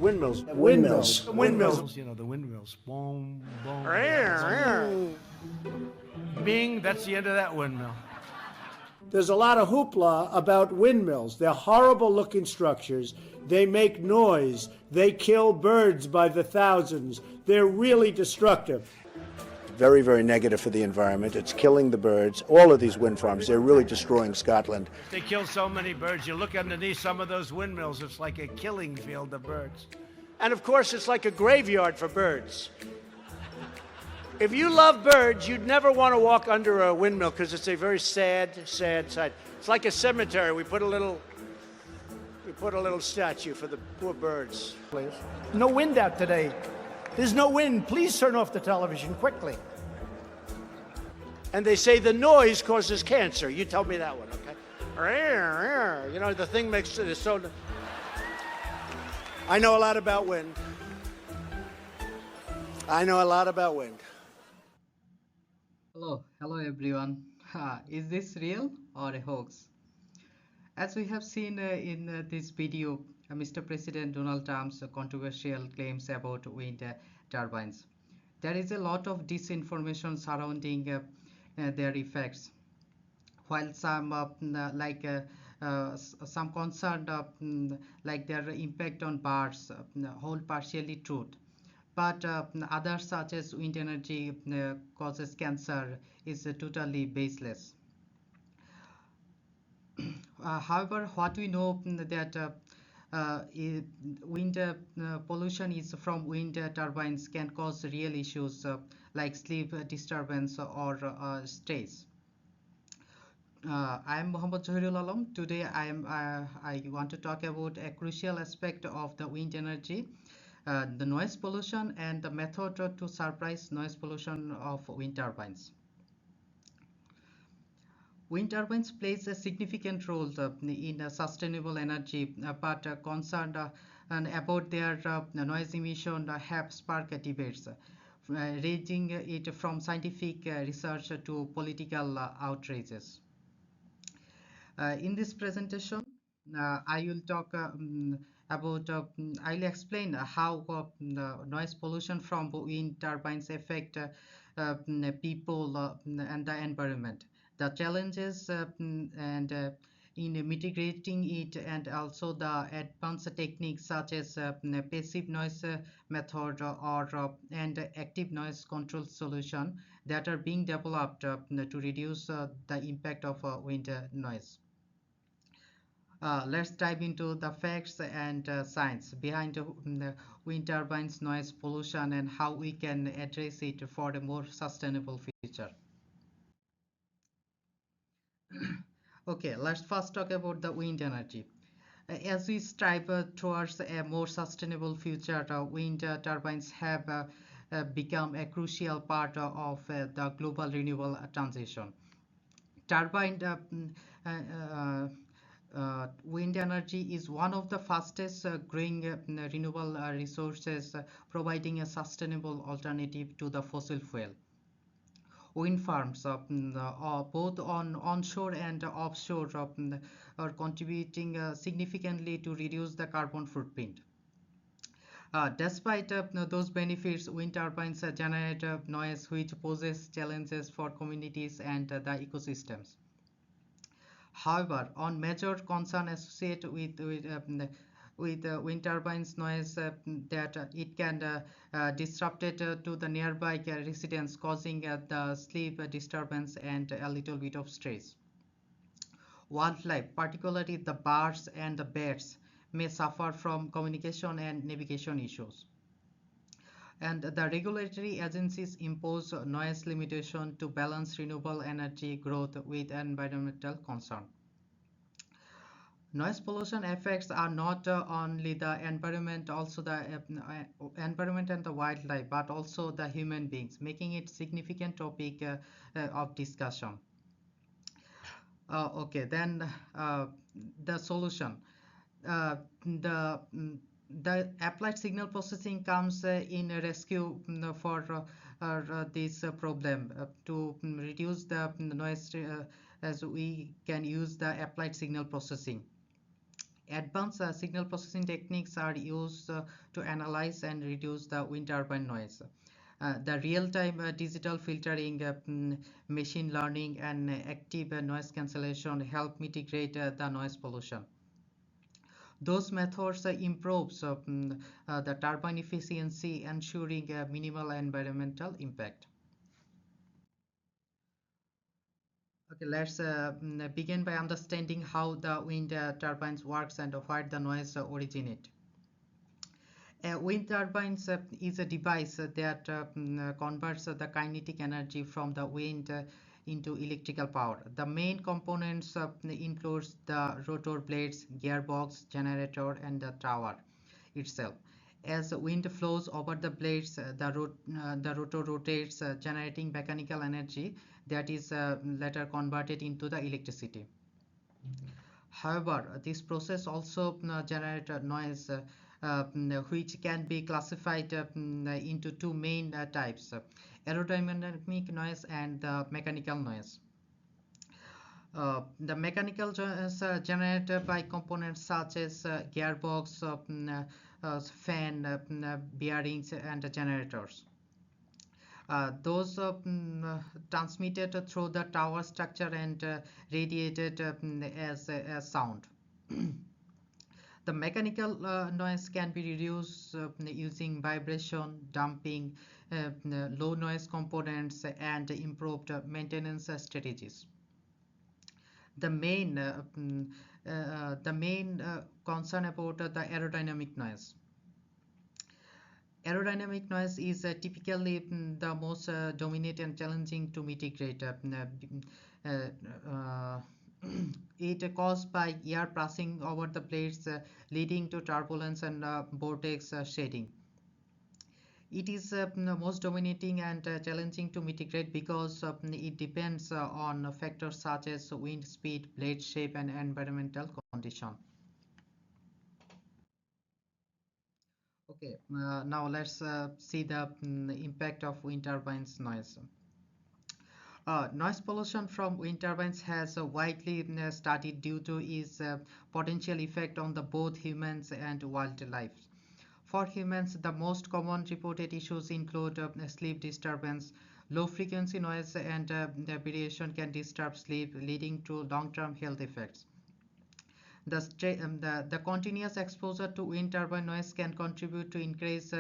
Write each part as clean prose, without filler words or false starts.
Windmills. Windmills. Windmills. You know, the windmills. Boom, boom. Bing, that's the end of that windmill. There's a lot of hoopla about windmills. They're horrible-looking structures. They make noise. They kill birds by the thousands. They're really destructive. Very, very negative for the environment. It's killing the birds. All of these wind farms, they're really destroying Scotland. They kill so many birds. You look underneath some of those windmills, it's like a killing field of birds. And of course, it's like a graveyard for birds. If you love birds, you'd never want to walk under a windmill because it's a very sad, sad sight. It's like a cemetery. We put a little statue for the poor birds. Please. No wind out today. There's no wind. Please turn off the television quickly. And they say the noise causes cancer. You tell me that one, okay? You know, the thing makes it so... I know a lot about wind. I know a lot about wind. Hello everyone. Is this real or a hoax? As we have seen in this video, Mr. President Donald Trump's controversial claims about wind turbines. There is a lot of disinformation surrounding their effects. While some some concerned like their impact on birds hold partially true. But others such as wind energy causes cancer is totally baseless. However, what we know that wind pollution is from wind turbines can cause real issues like sleep disturbance or stress. I am Mohammad Johirul Alam. Today I want to talk about a crucial aspect of the wind energy, the noise pollution and the method to suppress noise pollution of wind turbines. Wind turbines plays a significant role in sustainable energy, but concerned about their noise emission have sparked debates, ranging it from scientific research to political outrages. In this presentation, I will talk about, I'll explain how noise pollution from wind turbines affect people and the environment, the challenges and in mitigating it, and also the advanced techniques such as passive noise method and active noise control solution that are being developed to reduce the impact of wind noise. Let's dive into the facts and science behind wind turbines noise pollution and how we can address it for a more sustainable future. Okay, let's first talk about the wind energy. As we strive towards a more sustainable future, wind turbines have become a crucial part of the global renewable transition. Turbine wind energy is one of the fastest growing renewable resources, providing a sustainable alternative to the fossil fuel. Wind farms, both on onshore and offshore, are contributing significantly to reduce the carbon footprint. Despite those benefits, wind turbines generate noise which poses challenges for communities and the ecosystems. However, on major concern associated with wind turbines noise that it can disrupt it to the nearby residents, causing the sleep disturbance and a little bit of stress. Wildlife, particularly the birds and the bats, may suffer from communication and navigation issues. And the regulatory agencies impose noise limitation to balance renewable energy growth with environmental concern. Noise pollution effects are not only the environment, also the environment and the wildlife, but also the human beings, making it significant topic of discussion. Okay, then the solution. The applied signal processing comes in a rescue for this problem to reduce the noise as we can use the applied signal processing. Advanced signal processing techniques are used to analyze and reduce the wind turbine noise. The real-time digital filtering, machine learning, and active noise cancellation help mitigate the noise pollution. Those methods improves the turbine efficiency, ensuring minimal environmental impact. Okay, let's begin by understanding how the wind turbines works and where the noise originate. Wind turbines is a device that converts the kinetic energy from the wind into electrical power. The main components includes the rotor blades, gearbox, generator, and the tower itself. As wind flows over the blades, the rotor rotates, generating mechanical energy that is later converted into the electricity. However, this process also generates noise, which can be classified into two main types: aerodynamic noise and mechanical noise. The mechanical noise generated by components such as gearbox, fan, bearings, and generators. Those transmitted through the tower structure and radiated as sound. The mechanical noise can be reduced using vibration, damping, low noise components, and improved maintenance strategies. The main concern about the aerodynamic noise. Aerodynamic noise is typically the most dominant and challenging to mitigate. It caused by air passing over the blades, leading to turbulence and vortex shading. It is most dominating and challenging to mitigate because it depends on factors such as wind speed, blade shape, and environmental condition. Okay, now let's see the impact of wind turbines noise. Noise pollution from wind turbines has widely studied due to its potential effect on the both humans and wildlife. For humans, the most common reported issues include sleep disturbance. Low frequency noise and variation can disturb sleep, leading to long-term health effects. The continuous exposure to wind turbine noise can contribute to increase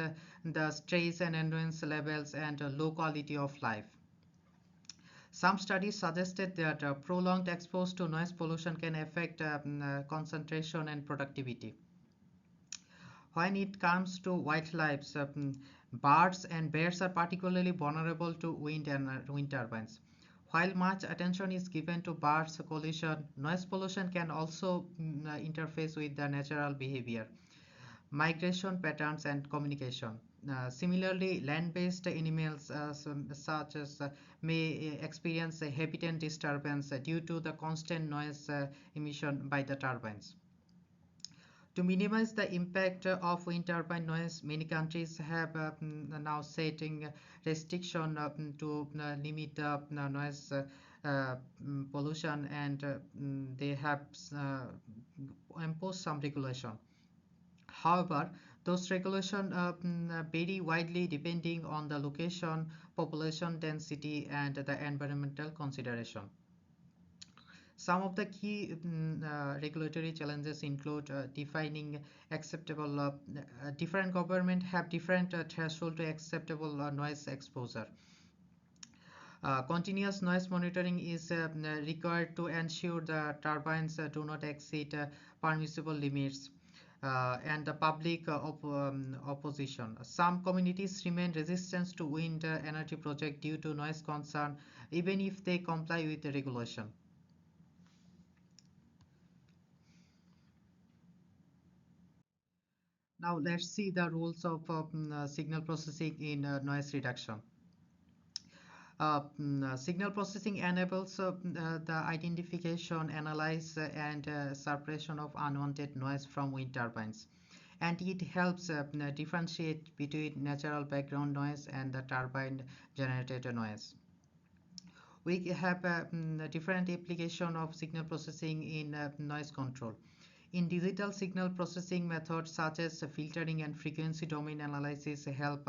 the stress and endurance levels and low quality of life. Some studies suggested that prolonged exposure to noise pollution can affect concentration and productivity. When it comes to wildlife, birds and bears are particularly vulnerable to wind turbines. While much attention is given to birds collision, noise pollution can also interface with the natural behavior, migration patterns, and communication. Similarly, land-based animals such as may experience a habitat disturbance due to the constant noise emission by the turbines. To minimize the impact of wind turbine noise, many countries have now setting restriction to limit the noise pollution, and they have imposed some regulation. However, those regulations vary widely depending on the location, population density, and the environmental consideration. Some of the key regulatory challenges include defining acceptable. Different governments have different threshold to acceptable noise exposure. Continuous noise monitoring is required to ensure the turbines do not exceed permissible limits. And the public opposition. Some communities remain resistant to wind energy projects due to noise concern, even if they comply with the regulation. Now let's see the rules of signal processing in noise reduction. Signal processing enables the identification, analysis, and suppression of unwanted noise from wind turbines, and it helps differentiate between natural background noise and the turbine generated noise. We have different application of signal processing in noise control. In digital signal processing methods such as filtering and frequency domain analysis help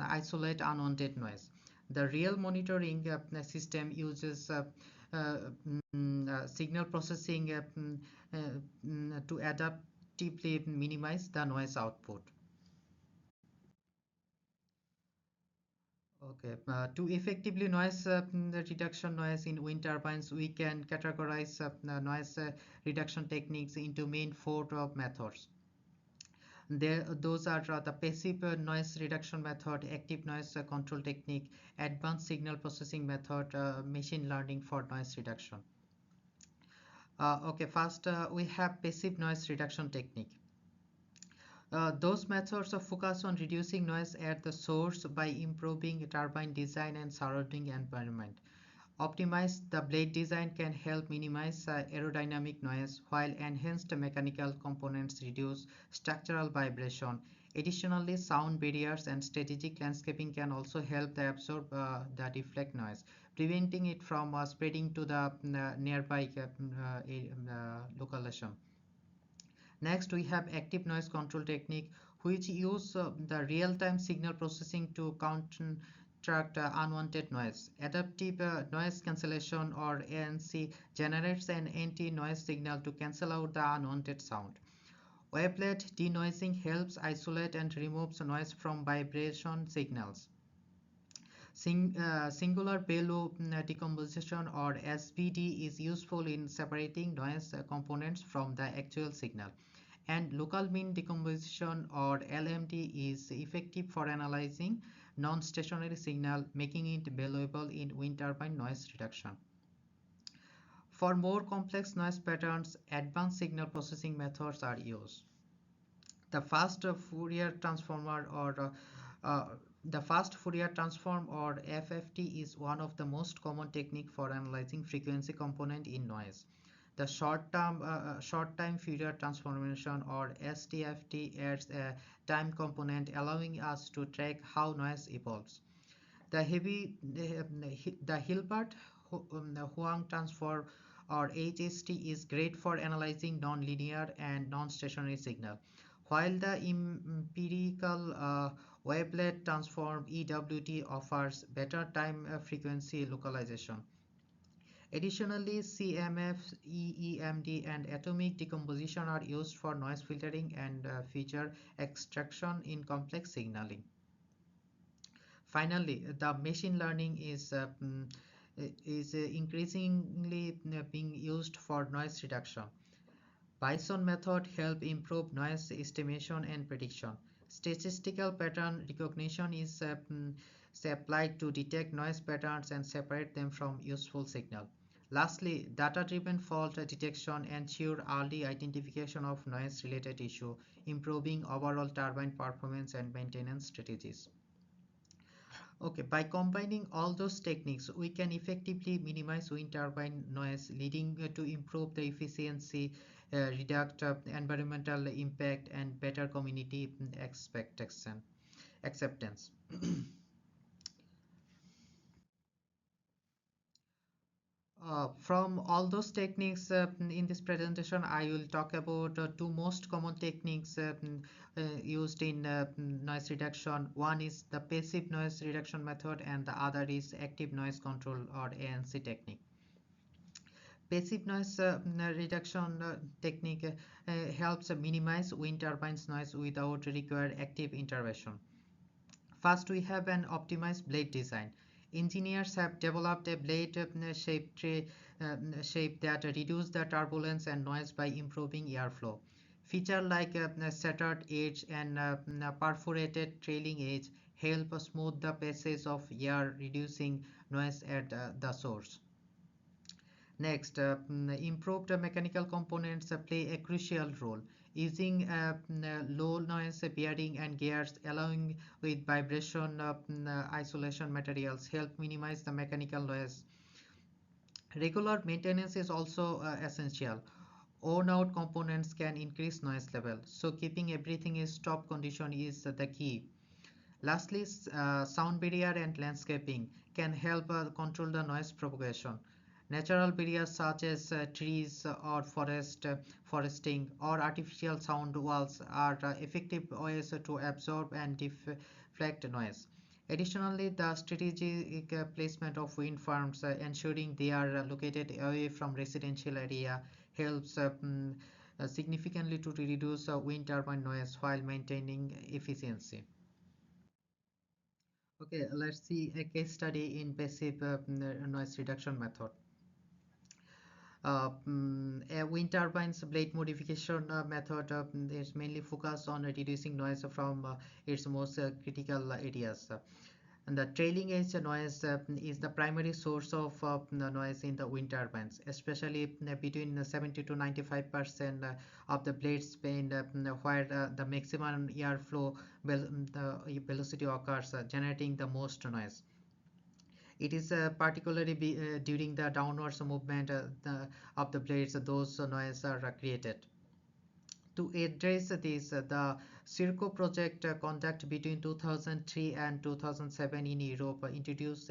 isolate unwanted noise. The real monitoring system uses signal processing to adaptively minimize the noise output. Okay, to effectively noise reduction noise in wind turbines, we can categorize noise reduction techniques into main four methods. Those are the passive noise reduction method, active noise control technique, advanced signal processing method, machine learning for noise reduction. Okay, first we have passive noise reduction technique. Those methods focus on reducing noise at the source by improving turbine design and surrounding environment. Optimize the blade design can help minimize aerodynamic noise, while enhanced mechanical components reduce structural vibration. Additionally, sound barriers and strategic landscaping can also help to absorb the deflect noise, preventing it from spreading to the nearby location. Next, we have active noise control technique, which use the real-time signal processing to counteract unwanted noise. Adaptive noise cancellation, or ANC, generates an anti-noise signal to cancel out the unwanted sound. Wavelet denoising helps isolate and removes noise from vibration signals. Singular bellow decomposition, or SBD, is useful in separating noise components from the actual signal. And local mean decomposition, or LMD, is effective for analyzing non-stationary signal, making it valuable in wind turbine noise reduction. For more complex noise patterns, advanced signal processing methods are used. The fast Fourier transform, or FFT, is one of the most common technique for analyzing frequency component in noise. The short-time Fourier transformation, or STFT, adds a time component, allowing us to track how noise evolves. The Hilbert-Huang transform, or HST, is great for analyzing non-linear and non-stationary signal, while the empirical wavelet transform, EWT, offers better time frequency localization. Additionally, CMF, EEMD, and atomic decomposition are used for noise filtering and feature extraction in complex signaling. Finally, the machine learning is increasingly being used for noise reduction. Bison method help improve noise estimation and prediction. Statistical pattern recognition is applied to detect noise patterns and separate them from useful signal. Lastly, data-driven fault detection ensure early identification of noise-related issue, improving overall turbine performance and maintenance strategies. Okay, by combining all those techniques, we can effectively minimize wind turbine noise, leading to improve the efficiency, reduce environmental impact, and better community acceptance. From all those techniques in this presentation, I will talk about two most common techniques used in noise reduction. One is the passive noise reduction method, and the other is active noise control, or ANC technique. Passive noise reduction technique helps minimize wind turbines noise without require active intervention. First, we have an optimized blade design. Engineers have developed a blade shape that reduces the turbulence and noise by improving airflow. Features like a shattered edge and perforated trailing edge help smooth the passage of air, reducing noise at the source. Next, improved mechanical components play a crucial role. Using low noise bearing and gears, allowing with vibration isolation materials, help minimize the mechanical noise. Regular maintenance is also essential. Worn out components can increase noise level, so keeping everything in top condition is the key. Lastly, sound barrier and landscaping can help control the noise propagation. Natural barriers such as trees or foresting or artificial sound walls are effective ways to absorb and deflect noise. Additionally, the strategic placement of wind farms, ensuring they are located away from residential area, helps significantly to reduce wind turbine noise while maintaining efficiency. Okay, let's see a case study in passive noise reduction method. A wind turbines blade modification method is mainly focused on reducing noise from its most critical areas. And the trailing edge noise is the primary source of the noise in the wind turbines, especially between 70 to 95% of the blade span, where the maximum airflow the velocity occurs, generating the most noise. It is particularly during the downwards movement of the blades those noise are created. To address this, the Circo project conducted between 2003 and 2007 in Europe introduced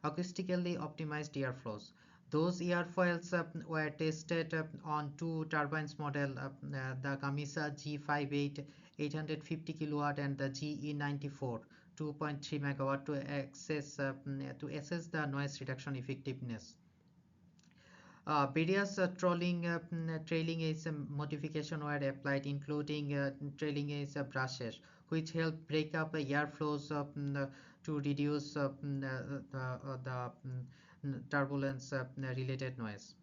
acoustically optimized airflows. Those airfoils were tested on two turbines model, the Gamesa G58 850 kilowatt and the GE94 2.3 megawatt to assess the noise reduction effectiveness. Various trailing edge modification were applied, including trailing edge brushes, which help break up airflows to reduce the turbulence related noise.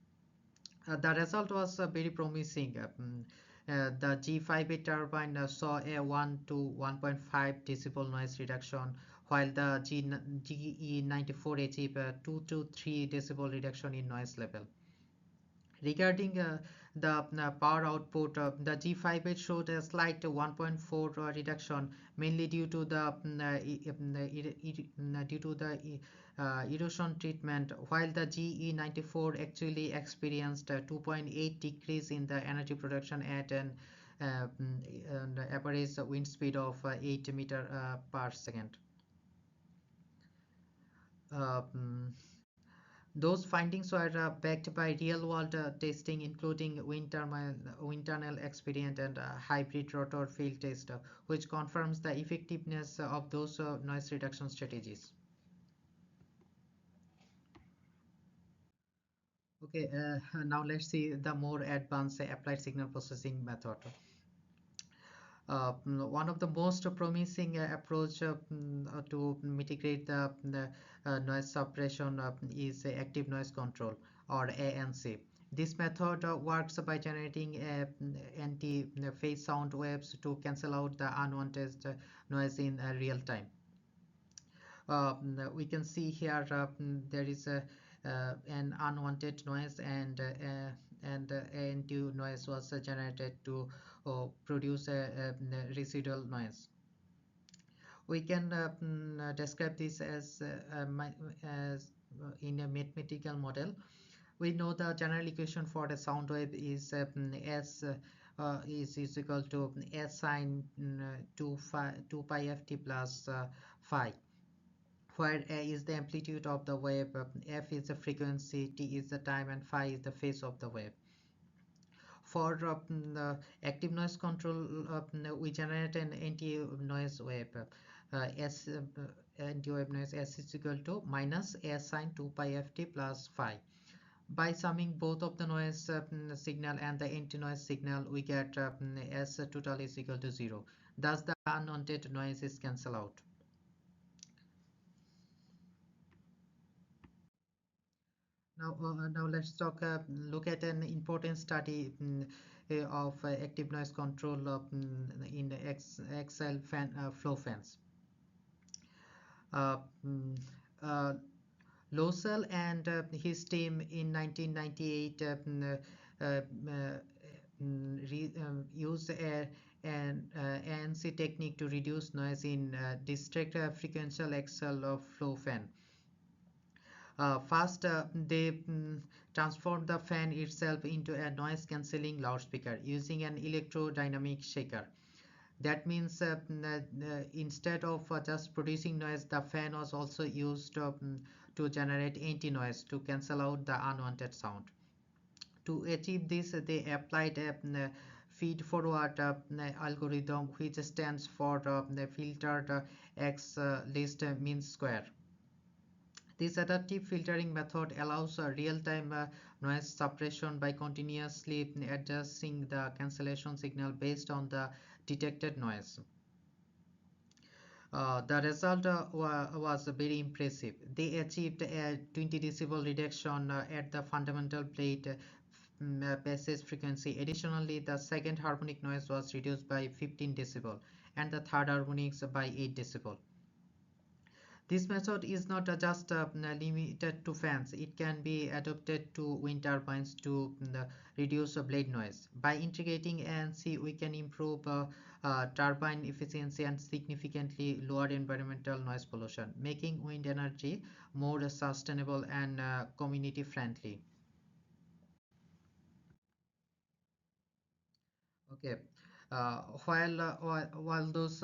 The result was very promising. The G58 turbine saw a 1 to 1.5 decibel noise reduction, while the GE94 achieved a 2 to 3 decibel reduction in noise level. Regarding the power output, the G58 showed a slight 1.4 reduction, mainly due to the erosion treatment, while the GE94 actually experienced a 2.8 decrease in the energy production at an average wind speed of 8 meter per second. Those findings were backed by real-world testing, including wind tunnel experience and hybrid rotor field test, which confirms the effectiveness of those noise reduction strategies. Okay, now let's see the more advanced applied signal processing method. One of the most promising approach to mitigate the noise suppression is active noise control, or ANC. This method works by generating anti-phase sound waves to cancel out the unwanted noise in real time. We can see here there is an unwanted noise, and anti noise was generated to produce a residual noise. We can describe this as in a mathematical model. We know the general equation for a sound wave is S is equal to S sine 2 pi ft plus phi, where A is the amplitude of the wave, F is the frequency, T is the time, and phi is the phase of the wave. For the active noise control, we generate an anti-noise wave. Anti-wave noise S is equal to minus S sine 2 pi ft plus phi. By summing both of the noise signal and the anti-noise signal, we get S total is equal to 0. Thus, the unwanted noise is cancelled out. Now let's look at an important study of active noise control in the XL fan flow fans. Losel and his team in 1998 used an ANC technique to reduce noise in discrete frequential XL flow fan. First, they transformed the fan itself into a noise cancelling loudspeaker using an electrodynamic shaker. That means instead of just producing noise, the fan was also used to generate anti-noise to cancel out the unwanted sound. To achieve this, they applied a feed-forward algorithm, which stands for the filtered x least mean square. This adaptive filtering method allows real-time noise suppression by continuously adjusting the cancellation signal based on the detected noise. The result was very impressive. They achieved a 20 decibel reduction at the fundamental blade passage frequency. Additionally, the second harmonic noise was reduced by 15 decibel and the third harmonics by 8 decibel. This method is not just limited to fans. It can be adopted to wind turbines to reduce blade noise. By integrating ANC, we can improve turbine efficiency and significantly lower environmental noise pollution, making wind energy more sustainable and community friendly. Okay. While those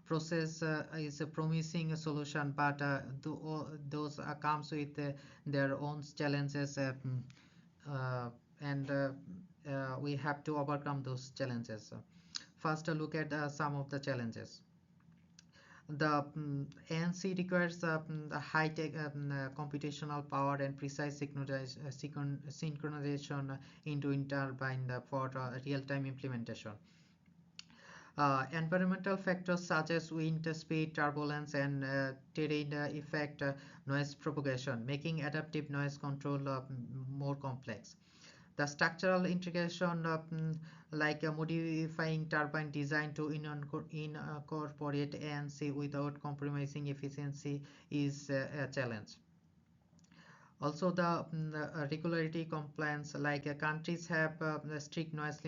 process is a promising solution, but those comes with their own challenges, and we have to overcome those challenges. First, look at some of the challenges. The ANC requires the high-tech computational power and precise synchronization into wind turbine for real-time implementation. Environmental factors such as wind speed, turbulence, and terrain effect noise propagation, making adaptive noise control more complex. The structural integration like modifying turbine design to incorporate ANC without compromising efficiency is a challenge. Also, the regulatory compliance, like countries have strict noise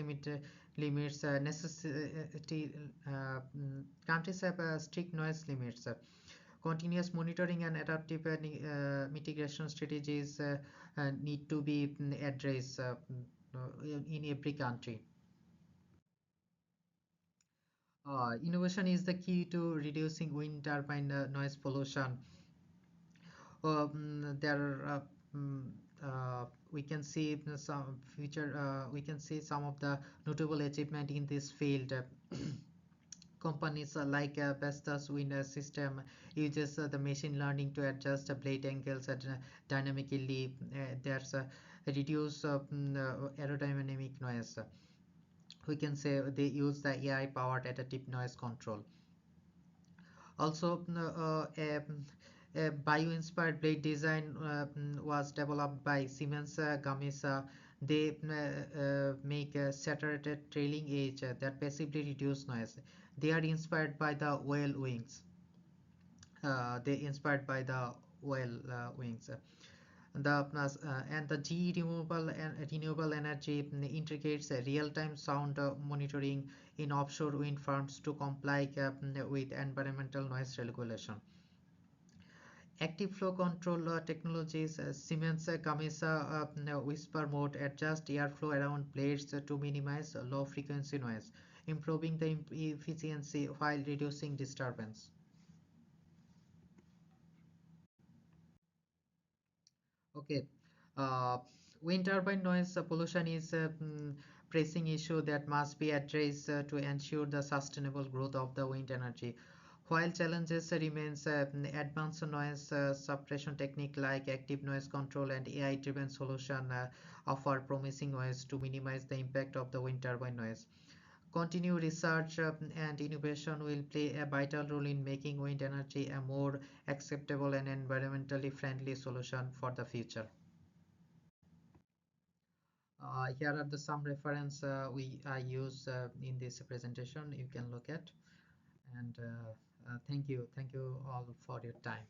limits countries have strict noise limits. Continuous monitoring and adaptive mitigation strategies need to be addressed in every country. Innovation is the key to reducing wind turbine noise pollution. There we can see some future. We can see some of the notable achievement in this field. Companies like Vestas wind system uses the machine learning to adjust blade angles dynamically. There's reduce aerodynamic noise. We can say they use the AI powered adaptive noise control. Also, a bio-inspired blade design was developed by Siemens Gamesa. They make a saturated trailing edge that passively reduce noise. They are inspired by the whale wings. And the GE Renewable Energy integrates real-time sound monitoring in offshore wind farms to comply with environmental noise regulation. Active flow control technologies, Siemens Gamesa whisper mode adjust airflow around blades to minimize low frequency noise, improving the efficiency while reducing disturbance. Okay, wind turbine noise pollution is a pressing issue that must be addressed to ensure the sustainable growth of the wind energy. While challenges remains, advanced noise suppression technique like active noise control and AI-driven solution offer promising ways to minimize the impact of the wind turbine noise. Continued research and innovation will play a vital role in making wind energy a more acceptable and environmentally friendly solution for the future. Here are some reference I use in this presentation. You can look at, and thank you all for your time.